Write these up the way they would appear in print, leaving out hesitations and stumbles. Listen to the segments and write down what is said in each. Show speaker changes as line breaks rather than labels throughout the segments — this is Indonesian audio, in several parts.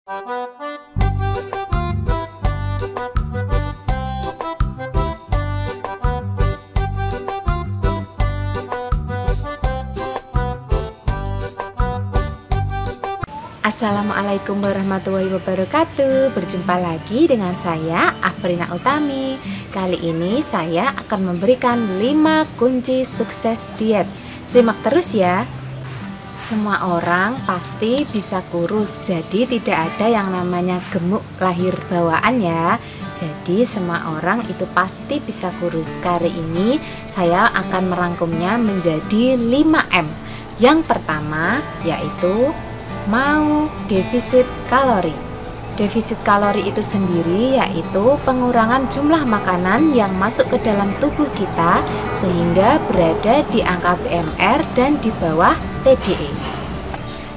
Assalamualaikum warahmatullahi wabarakatuh. Berjumpa lagi dengan saya Afrina Utami. Kali ini saya akan memberikan 5 kunci sukses diet. Simak terus ya. Semua orang pasti bisa kurus, jadi tidak ada yang namanya gemuk lahir bawaan ya. Jadi semua orang itu pasti bisa kurus. Kali ini saya akan merangkumnya menjadi 5M. Yang pertama yaitu mau defisit kalori. Defisit kalori itu sendiri yaitu pengurangan jumlah makanan yang masuk ke dalam tubuh kita sehingga berada di angka BMR dan di bawah TDE.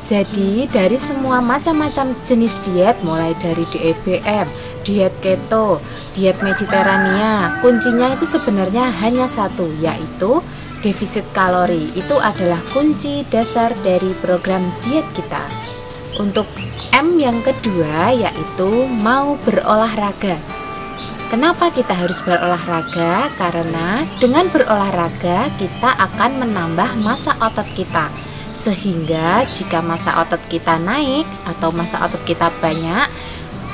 Jadi dari semua macam-macam jenis diet, mulai dari DEBM, diet keto, diet mediterania, kuncinya itu sebenarnya hanya satu, yaitu defisit kalori. Itu adalah kunci dasar dari program diet kita. Untuk M yang kedua yaitu mau berolahraga. Kenapa kita harus berolahraga? Karena dengan berolahraga kita akan menambah massa otot kita. Sehingga jika massa otot kita naik atau massa otot kita banyak,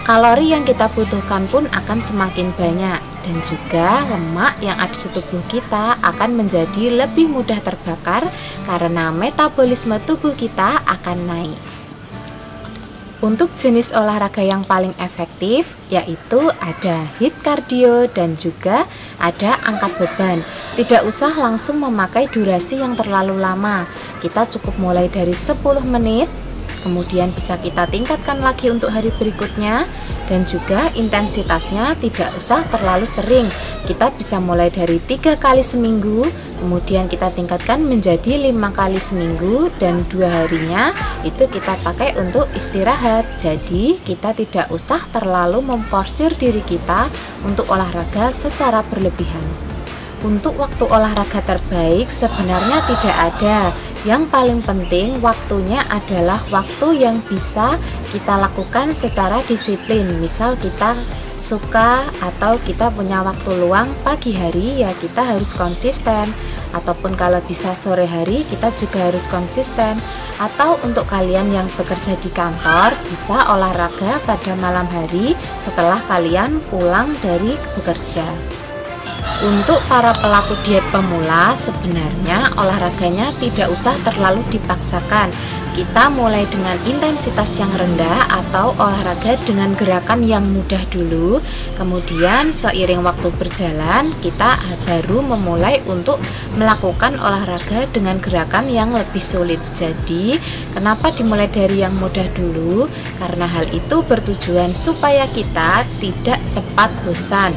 kalori yang kita butuhkan pun akan semakin banyak. Dan juga lemak yang ada di tubuh kita akan menjadi lebih mudah terbakar karena metabolisme tubuh kita akan naik. Untuk jenis olahraga yang paling efektif yaitu ada HIIT cardio dan juga ada angkat beban. Tidak usah langsung memakai durasi yang terlalu lama. Kita cukup mulai dari 10 menit. Kemudian bisa kita tingkatkan lagi untuk hari berikutnya. Dan juga intensitasnya tidak usah terlalu sering. Kita bisa mulai dari 3 kali seminggu, kemudian kita tingkatkan menjadi 5 kali seminggu, dan 2 harinya itu kita pakai untuk istirahat. Jadi kita tidak usah terlalu memforsir diri kita untuk olahraga secara berlebihan. Untuk waktu olahraga terbaik sebenarnya tidak ada. Yang paling penting waktunya adalah waktu yang bisa kita lakukan secara disiplin. Misal kita suka atau kita punya waktu luang pagi hari, ya kita harus konsisten. Ataupun kalau bisa sore hari kita juga harus konsisten. Atau untuk kalian yang bekerja di kantor bisa olahraga pada malam hari setelah kalian pulang dari bekerja. Untuk para pelaku diet pemula sebenarnya olahraganya tidak usah terlalu dipaksakan. Kita mulai dengan intensitas yang rendah atau olahraga dengan gerakan yang mudah dulu. Kemudian seiring waktu berjalan kita baru memulai untuk melakukan olahraga dengan gerakan yang lebih sulit. Jadi kenapa dimulai dari yang mudah dulu? Karena hal itu bertujuan supaya kita tidak cepat bosan.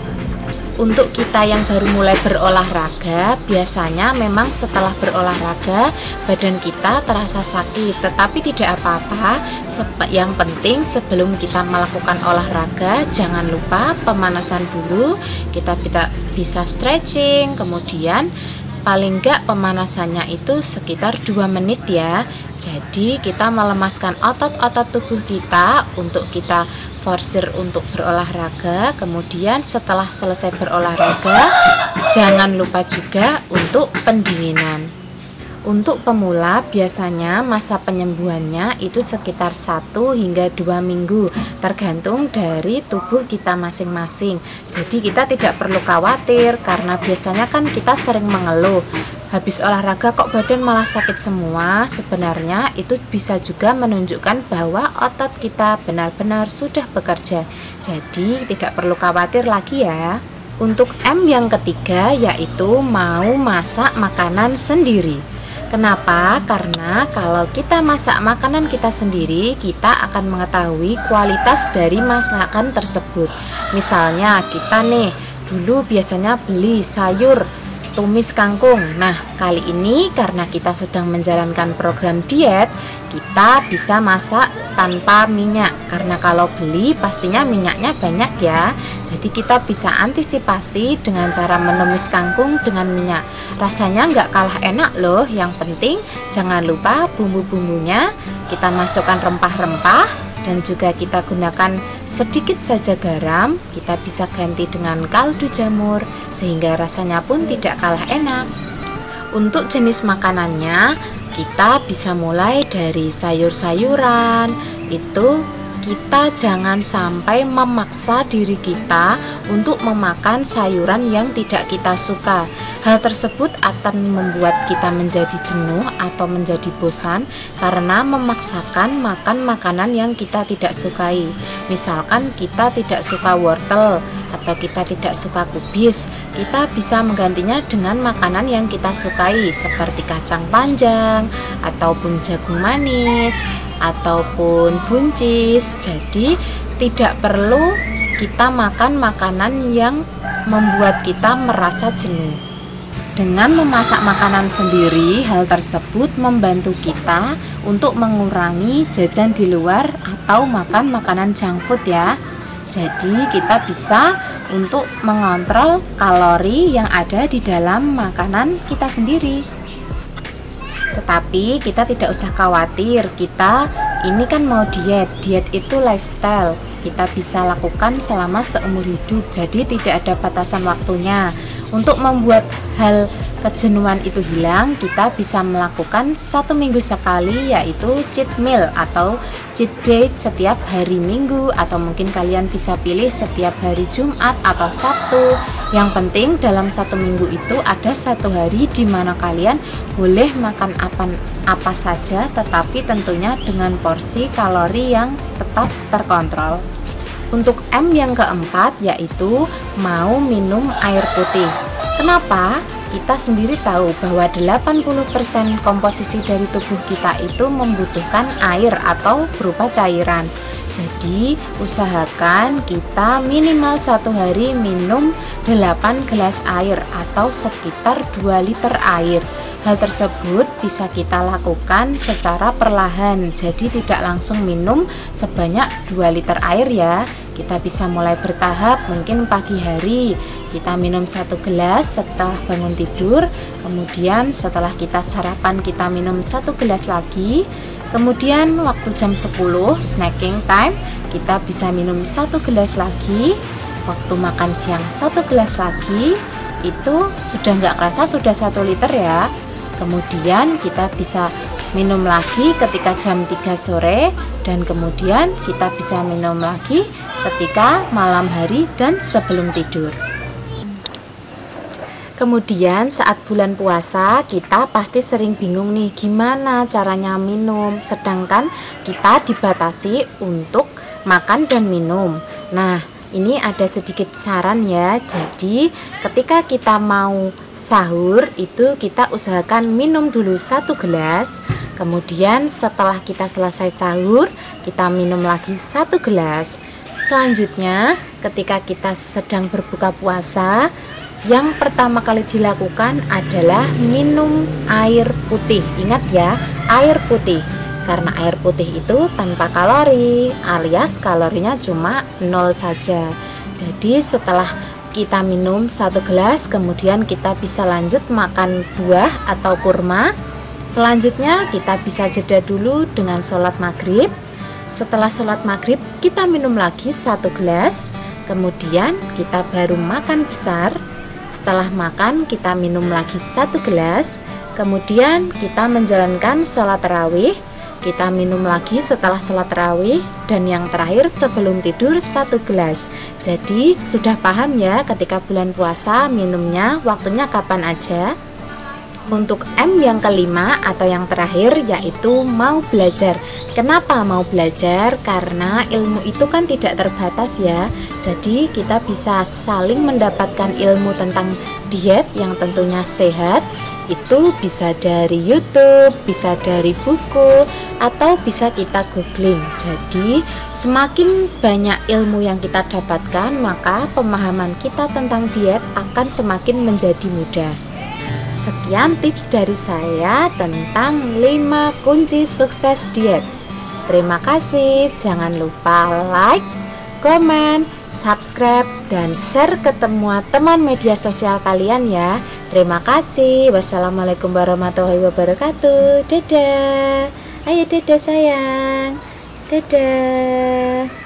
Untuk kita yang baru mulai berolahraga, biasanya memang setelah berolahraga badan kita terasa sakit, tetapi tidak apa-apa. Yang penting sebelum kita melakukan olahraga jangan lupa pemanasan dulu. Kita bisa stretching, kemudian paling enggak pemanasannya itu sekitar 2 menit ya. Jadi kita melemaskan otot-otot tubuh kita untuk kita forsir untuk berolahraga. Kemudian setelah selesai berolahraga jangan lupa juga untuk pendinginan. Untuk pemula biasanya masa penyembuhannya itu sekitar 1 hingga 2 minggu tergantung dari tubuh kita masing-masing. Jadi kita tidak perlu khawatir karena biasanya kan kita sering mengeluh, habis olahraga kok badan malah sakit semua. Sebenarnya itu bisa juga menunjukkan bahwa otot kita benar-benar sudah bekerja. Jadi tidak perlu khawatir lagi ya. Untuk M yang ketiga yaitu mau masak makanan sendiri. Kenapa? Karena kalau kita masak makanan kita sendiri, kita akan mengetahui kualitas dari masakan tersebut. Misalnya kita nih dulu biasanya beli sayur tumis kangkung. Nah, kali ini karena kita sedang menjalankan program diet, kita bisa masak tanpa minyak. Karena kalau beli pastinya minyaknya banyak ya. Jadi kita bisa antisipasi dengan cara menumis kangkung dengan minyak. Rasanya nggak kalah enak loh. Yang penting jangan lupa bumbu-bumbunya kita masukkan rempah-rempah. dan juga kita gunakan sedikit saja garam, kita bisa ganti dengan kaldu jamur sehingga rasanya pun tidak kalah enak. Untuk jenis makanannya, kita bisa mulai dari sayur-sayuran. Itu kita jangan sampai memaksa diri kita untuk memakan sayuran yang tidak kita suka. Hal tersebut akan membuat kita menjadi jenuh atau menjadi bosan karena memaksakan makan makanan yang kita tidak sukai. Misalkan kita tidak suka wortel atau kita tidak suka kubis, kita bisa menggantinya dengan makanan yang kita sukai seperti kacang panjang ataupun jagung manis ataupun buncis. Jadi tidak perlu kita makan makanan yang membuat kita merasa jenuh. Dengan memasak makanan sendiri, hal tersebut membantu kita untuk mengurangi jajan di luar atau makan makanan junk food ya. Jadi kita bisa untuk mengontrol kalori yang ada di dalam makanan kita sendiri. Tetapi kita tidak usah khawatir, kita ini kan mau diet itu lifestyle. Kita bisa lakukan selama seumur hidup, jadi tidak ada batasan waktunya. Untuk membuat hal kejenuhan itu hilang, kita bisa melakukan 1 minggu sekali, yaitu cheat meal atau cheat day setiap hari Minggu, atau mungkin kalian bisa pilih setiap hari Jumat atau Sabtu. Yang penting dalam 1 minggu itu ada 1 hari di mana kalian boleh makan apa saja, tetapi tentunya dengan porsi kalori yang tetap terkontrol. Untuk M yang keempat, yaitu mau minum air putih. Kenapa? Kita sendiri tahu bahwa 80% komposisi dari tubuh kita itu membutuhkan air atau berupa cairan. Jadi usahakan kita minimal 1 hari minum 8 gelas air atau sekitar 2 liter air. Hal tersebut bisa kita lakukan secara perlahan, jadi tidak langsung minum sebanyak 2 liter air ya. Kita bisa mulai bertahap, mungkin pagi hari kita minum 1 gelas setelah bangun tidur, kemudian setelah kita sarapan kita minum 1 gelas lagi, kemudian waktu jam 10 snacking time kita bisa minum 1 gelas lagi, waktu makan siang 1 gelas lagi. Itu sudah nggak kerasa sudah 1 liter ya. Kemudian kita bisa minum lagi ketika jam 3 sore, dan kemudian kita bisa minum lagi ketika malam hari dan sebelum tidur. Kemudian saat bulan puasa kita pasti sering bingung nih gimana caranya minum, sedangkan kita dibatasi untuk makan dan minum. Nah, ini ada sedikit saran ya. Jadi ketika kita mau sahur itu kita usahakan minum dulu 1 gelas. Kemudian setelah kita selesai sahur kita minum lagi 1 gelas. Selanjutnya ketika kita sedang berbuka puasa, yang pertama kali dilakukan adalah minum air putih. Ingat ya, air putih. Karena air putih itu tanpa kalori, alias kalorinya cuma 0 saja. Jadi setelah kita minum 1 gelas, kemudian kita bisa lanjut makan buah atau kurma. Selanjutnya kita bisa jeda dulu dengan sholat maghrib. Setelah sholat maghrib kita minum lagi 1 gelas, kemudian kita baru makan besar. Setelah makan kita minum lagi 1 gelas, kemudian kita menjalankan sholat tarawih. Kita minum lagi setelah sholat tarawih, dan yang terakhir sebelum tidur 1 gelas. Jadi sudah paham ya ketika bulan puasa minumnya waktunya kapan aja. Untuk M yang kelima atau yang terakhir, yaitu mau belajar. Kenapa mau belajar? Karena ilmu itu kan tidak terbatas ya. Jadi kita bisa saling mendapatkan ilmu tentang diet yang tentunya sehat. Itu bisa dari YouTube, bisa dari buku, atau bisa kita googling. Jadi semakin banyak ilmu yang kita dapatkan, maka pemahaman kita tentang diet akan semakin menjadi mudah. Sekian tips dari saya tentang 5 kunci sukses diet. Terima kasih. Jangan lupa like, komen, subscribe, dan share ke semua teman media sosial kalian ya. Terima kasih. Wassalamualaikum warahmatullahi wabarakatuh. Dadah. Ayo dadah sayang. Dadah.